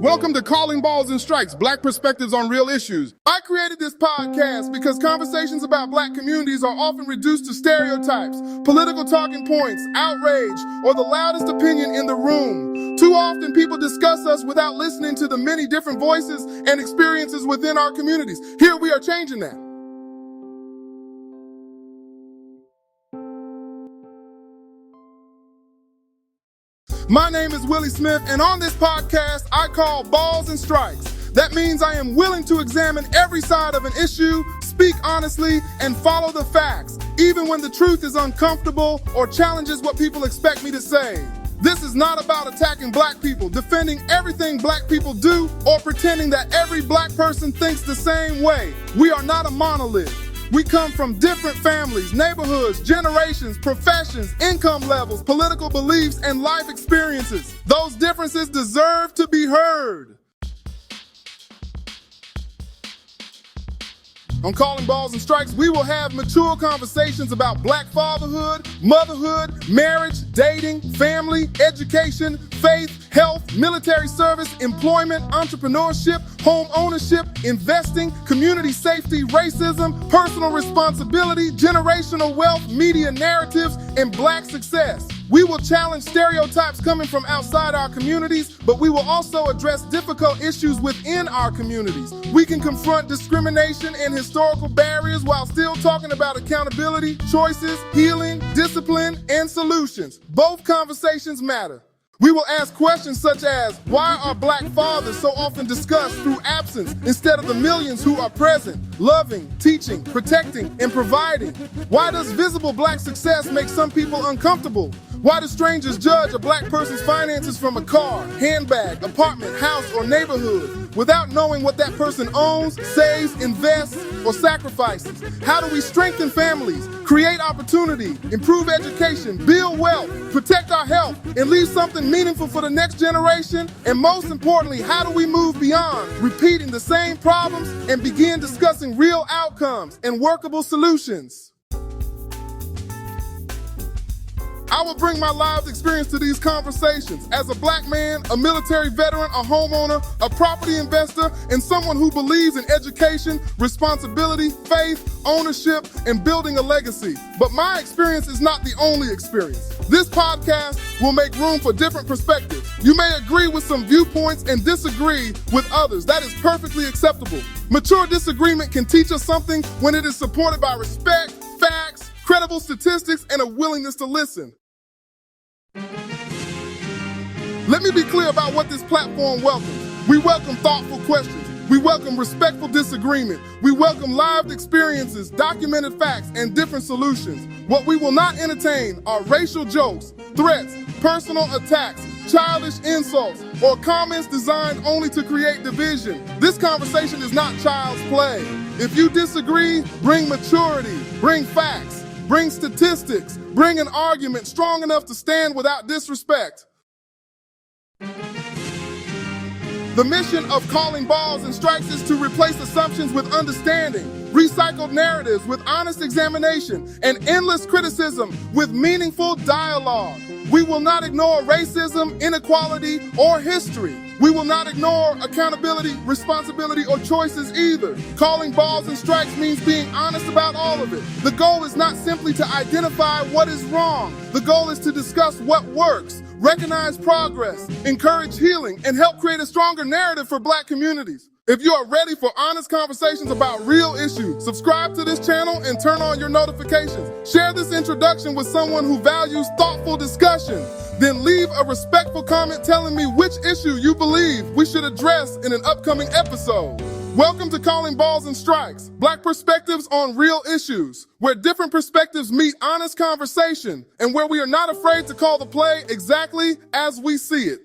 Welcome to Calling Balls and Strikes, Black Perspectives on Real Issues. I created this podcast because conversations about Black communities are often reduced to stereotypes, political talking points, outrage, or the loudest opinion in the room. Too often people discuss us without listening to the many different voices and experiences within our communities. Here we are changing that. My name is Willie Smith, and on this podcast, I call balls and strikes. That means I am willing to examine every side of an issue, speak honestly, and follow the facts, even when the truth is uncomfortable or challenges what people expect me to say. This is not about attacking Black people, defending everything Black people do, or pretending that every Black person thinks the same way. We are not a monolith. We come from different families, neighborhoods, generations, professions, income levels, political beliefs, and life experiences. Those differences deserve to be heard. On Calling Balls and Strikes, we will have mature conversations about Black fatherhood, motherhood, marriage, dating, family, education, faith, health, military service, employment, entrepreneurship, home ownership, investing, community safety, racism, personal responsibility, generational wealth, media narratives, and Black success. We will challenge stereotypes coming from outside our communities, but we will also address difficult issues within our communities. We can confront discrimination and historical barriers while still talking about accountability, choices, healing, discipline, and solutions. Both conversations matter. We will ask questions such as, why are Black fathers so often discussed through absence instead of the millions who are present, loving, teaching, protecting, and providing? Why does visible Black success make some people uncomfortable? Why do strangers judge a Black person's finances from a car, handbag, apartment, house, or neighborhood without knowing what that person owns, saves, invests, or sacrifices? How do we strengthen families, create opportunity, improve education, build wealth, protect our health, and leave something meaningful for the next generation? And most importantly, how do we move beyond repeating the same problems and begin discussing real outcomes and workable solutions? I will bring my lived experience to these conversations as a Black man, a military veteran, a homeowner, a property investor, and someone who believes in education, responsibility, faith, ownership, and building a legacy. But my experience is not the only experience. This podcast will make room for different perspectives. You may agree with some viewpoints and disagree with others. That is perfectly acceptable. Mature disagreement can teach us something when it is supported by respect, facts, credible statistics, and a willingness to listen. Let me be clear about what this platform welcomes. We welcome thoughtful questions. We welcome respectful disagreement. We welcome lived experiences, documented facts, and different solutions. What we will not entertain are racial jokes, threats, personal attacks, childish insults, or comments designed only to create division. This conversation is not child's play. If you disagree, bring maturity, bring facts, bring statistics, bring an argument strong enough to stand without disrespect. The mission of Calling Balls and Strikes is to replace assumptions with understanding, recycled narratives with honest examination, and endless criticism with meaningful dialogue. We will not ignore racism, inequality, or history. We will not ignore accountability, responsibility, or choices either. Calling balls and strikes means being honest about all of it. The goal is not simply to identify what is wrong. The goal is to discuss what works, recognize progress, encourage healing, and help create a stronger narrative for Black communities. If you are ready for honest conversations about real issues, subscribe to this channel and turn on your notifications. Share this introduction with someone who values thoughtful discussion. Then leave a respectful comment telling me which issue you believe we should address in an upcoming episode. Welcome to Calling Balls and Strikes, Black perspectives on real issues, where different perspectives meet honest conversation and where we are not afraid to call the play exactly as we see it.